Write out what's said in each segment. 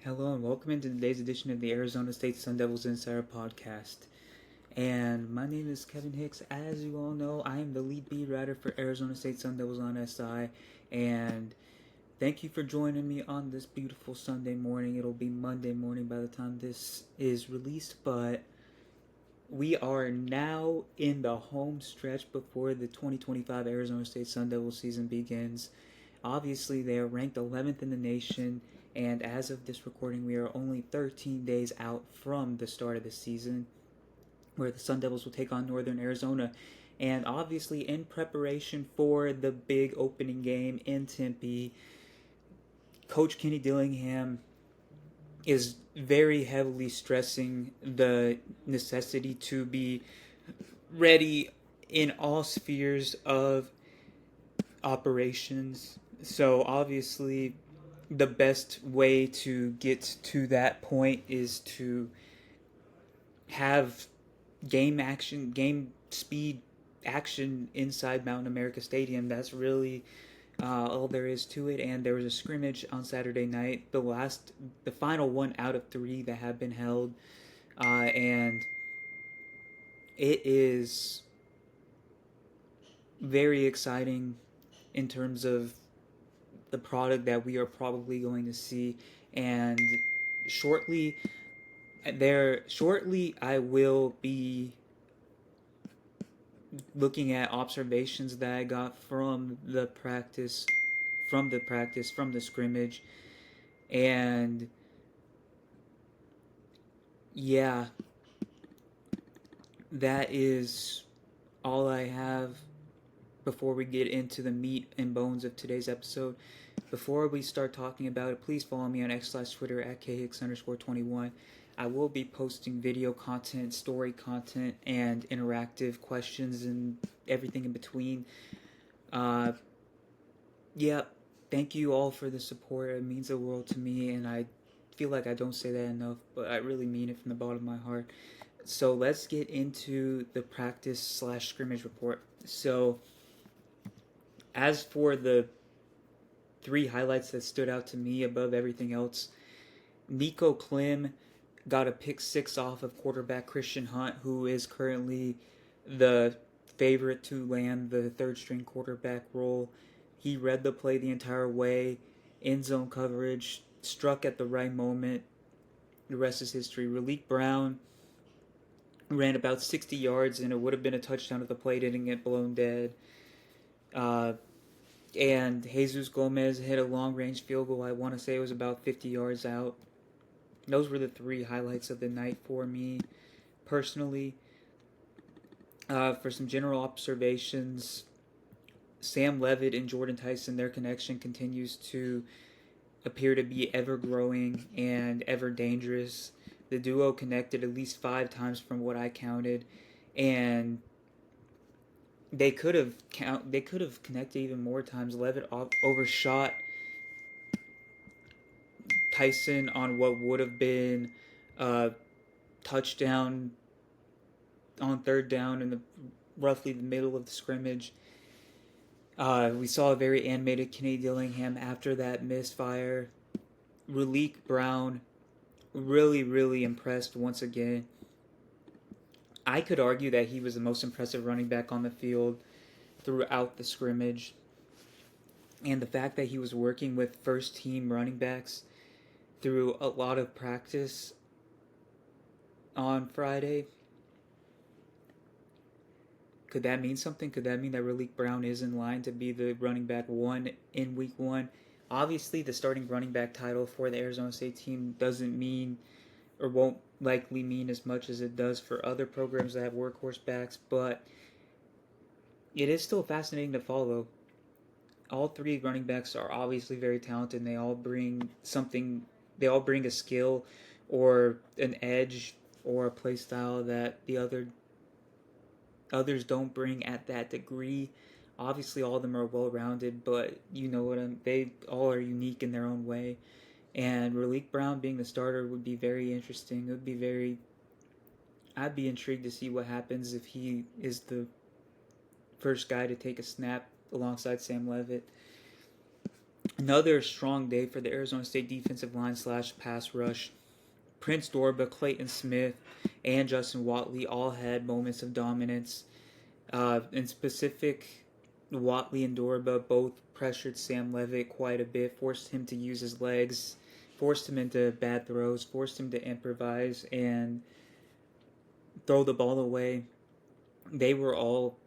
Hello and welcome into today's edition of the Arizona State Sun Devils Insider Podcast. And my name is Kevin Hicks. As you all know, I am the lead beat writer for Arizona State Sun Devils on SI. And thank you for joining me on this beautiful Sunday morning. It'll be Monday morning by the time this is released, but we are now in the home stretch before the 2025 Arizona State Sun Devils season begins. Obviously, they are ranked 11th in the nation, and as of this recording, we are only 13 days out from the start of the season, where the Sun Devils will take on Northern Arizona. And obviously, in preparation for the big opening game in Tempe, Coach Kenny Dillingham is very heavily stressing the necessity to be ready in all spheres of operations. So obviously, the best way to get to that point is to have game speed action inside Mountain America Stadium. That's really all there is to it. And there was a scrimmage on Saturday night, the final one out of three that have been held, and it is very exciting in terms of the product that we are probably going to see. And shortly shortly I will be looking at observations that I got from the scrimmage. And yeah, that is all I have before we get into the meat and bones of today's episode. Before we start talking about it, please follow me on X/Twitter at khicks_21. I will be posting video content, story content, and interactive questions and everything in between. Yeah, thank you all for the support. It means the world to me, and I feel like I don't say that enough, but I really mean it from the bottom of my heart. So let's get into the practice/scrimmage report. So, as for the three highlights that stood out to me above everything else, Nico Klim got a pick six off of quarterback Christian Hunt, who is currently the favorite to land the third string quarterback role. He read the play the entire way, end zone coverage, struck at the right moment. The rest is history. Raleek Brown ran about 60 yards, and it would have been a touchdown if the play didn't get blown dead. And Jesus Gomez hit a long-range field goal. I want to say it was about 50 yards out. Those were the three highlights of the night for me, personally. For some general observations, Sam Levitt and Jordan Tyson, their connection continues to appear to be ever-growing and ever-dangerous. The duo connected at least 5 times from what I counted, and they could have connected even more times. Levitt overshot Tyson on what would have been a touchdown on third down in roughly the middle of the scrimmage. We saw a very animated Kenny Dillingham after that misfire. Raleek Brown really impressed once again. I could argue that he was the most impressive running back on the field throughout the scrimmage. And the fact that he was working with first team running backs through a lot of practice on Friday, could that mean something? Could that mean that Raleek Brown is in line to be the running back one in week one? Obviously, the starting running back title for the Arizona State team doesn't mean, or won't likely mean as much as it does for other programs that have workhorse backs, but it is still fascinating to follow. All three running backs are obviously very talented, and they all bring something. They all bring a skill or an edge or a play style that the others don't bring at that degree. Obviously, all of them are well-rounded, but they all are unique in their own way. And Raleek Brown being the starter would be very interesting. I'd be intrigued to see what happens if he is the first guy to take a snap alongside Sam Levitt. Another strong day for the Arizona State defensive line / pass rush. Prince Dorba, Clayton Smith, and Justin Watley all had moments of dominance. In specific, Watley and Dorba both pressured Sam Levitt quite a bit, forced him to use his legs, forced him into bad throws, forced him to improvise and throw the ball away. They were all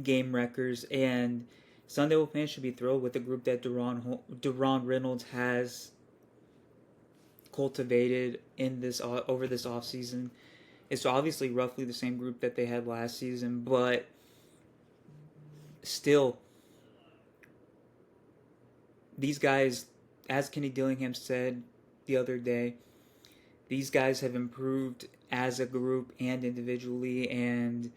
game wreckers, and Sun Devil fans should be thrilled with the group that Deron Reynolds has cultivated in this over this offseason. It's obviously roughly the same group that they had last season, but still, these guys, as Kenny Dillingham said the other day, these guys have improved as a group and individually, and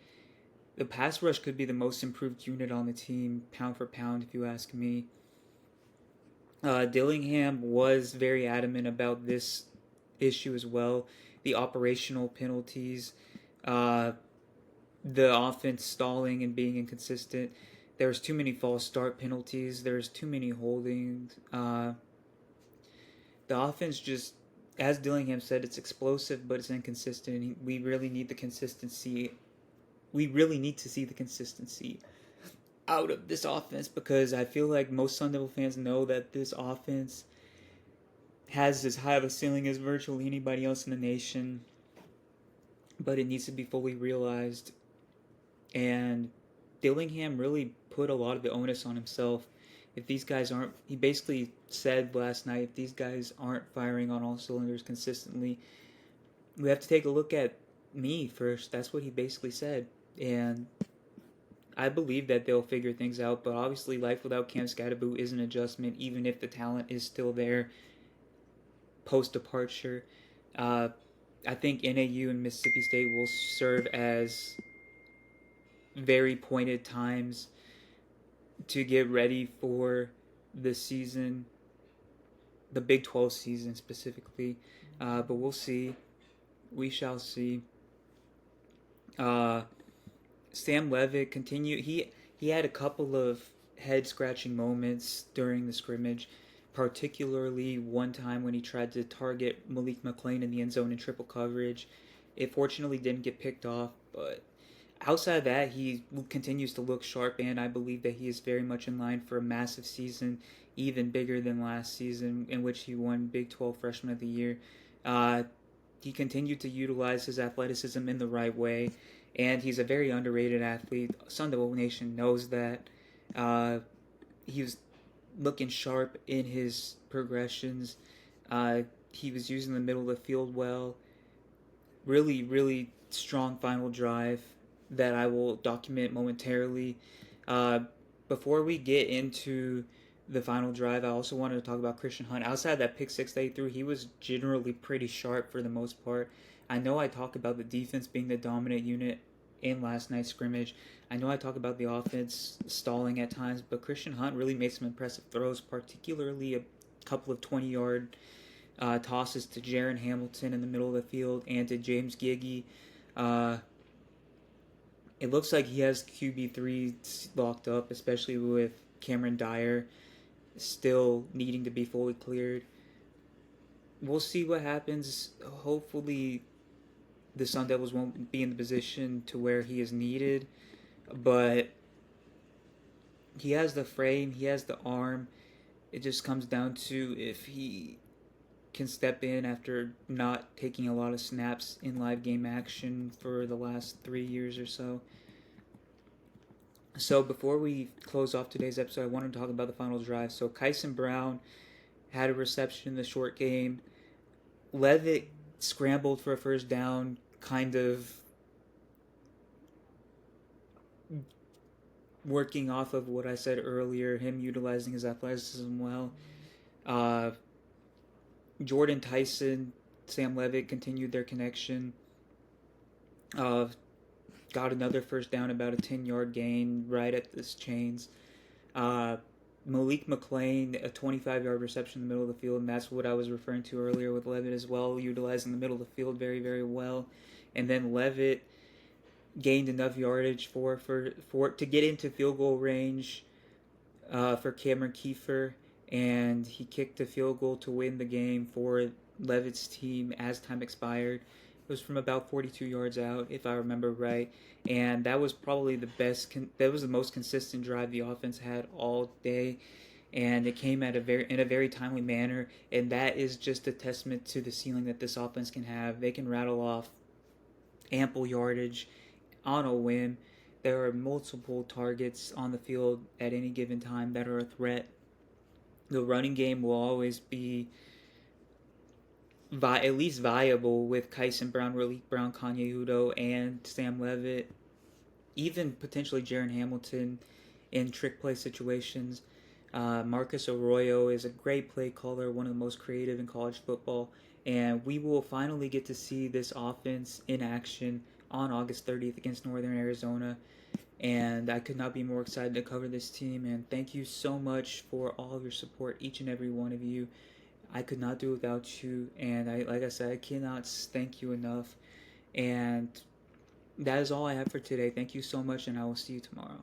the pass rush could be the most improved unit on the team, pound for pound, if you ask me. Dillingham was very adamant about this issue as well. The operational penalties, the offense stalling and being inconsistent. There's too many false start penalties. There's too many holdings. The offense just, as Dillingham said, it's explosive, but it's inconsistent. We really need the consistency. We really need to see the consistency out of this offense, because I feel like most Sun Devil fans know that this offense has as high of a ceiling as virtually anybody else in the nation, but it needs to be fully realized. And Dillingham really put a lot of the onus on himself. If these guys aren't, he basically said last night, if these guys aren't firing on all cylinders consistently, we have to take a look at me first. That's what he basically said. And I believe that they'll figure things out, but obviously life without Cam Scatterboot is an adjustment, even if the talent is still there post-departure. I think NAU and Mississippi State will serve as very pointed times to get ready for the season, the Big 12 season specifically. But we'll see. We shall see. Sam Levitt continued. He had a couple of head-scratching moments during the scrimmage, particularly one time when he tried to target Malik McClain in the end zone in triple coverage. It fortunately didn't get picked off, but outside of that, he continues to look sharp, and I believe that he is very much in line for a massive season, even bigger than last season, in which he won Big 12 Freshman of the Year. He continued to utilize his athleticism in the right way, and he's a very underrated athlete. Sun Devil Nation knows that. He was looking sharp in his progressions. He was using the middle of the field well. Really, really strong final drive that I will document momentarily. Before we get into the final drive, I also wanted to talk about Christian Hunt. Outside that pick six that he threw, he was generally pretty sharp for the most part. I know I talk about the defense being the dominant unit in last night's scrimmage. I know I talk about the offense stalling at times, but Christian Hunt really made some impressive throws, particularly a couple of 20-yard tosses to Jaron Hamilton in the middle of the field and to James Giggy. It looks like he has QB3 locked up, especially with Cameron Dyer still needing to be fully cleared. We'll see what happens. Hopefully the Sun Devils won't be in the position to where he is needed, but he has the frame, he has the arm. It just comes down to if he can step in after not taking a lot of snaps in live game action for the last 3 years or so. So before we close off today's episode, I want to talk about the final drive. So Kyson Brown had a reception in the short game. Levitt scrambled for a first down, kind of working off of what I said earlier, him utilizing his athleticism well. Jordan Tyson, Sam Levitt continued their connection. Got another first down, about a 10-yard gain right at this chains. Malik McClain, a 25-yard reception in the middle of the field, and that's what I was referring to earlier with Levitt as well, utilizing the middle of the field very, very well. And then Levitt gained enough yardage for to get into field goal range for Cameron Kiefer, and he kicked a field goal to win the game for Levitt's team as time expired. It was from about 42 yards out, if I remember right, and that was probably that was the most consistent drive the offense had all day, and it came at in a very timely manner, and that is just a testament to the ceiling that this offense can have. They can rattle off ample yardage on a whim. There are multiple targets on the field at any given time that are a threat. The running game will always be at least viable with Kyson Brown, Raleek Brown, Kanye Udo, and Sam Levitt, even potentially Jaron Hamilton in trick play situations. Marcus Arroyo is a great play caller, one of the most creative in college football, and we will finally get to see this offense in action on August 30th against Northern Arizona. And I could not be more excited to cover this team. And thank you so much for all of your support, each and every one of you. I could not do it without you. And like I said, I cannot thank you enough. And that is all I have for today. Thank you so much, and I will see you tomorrow.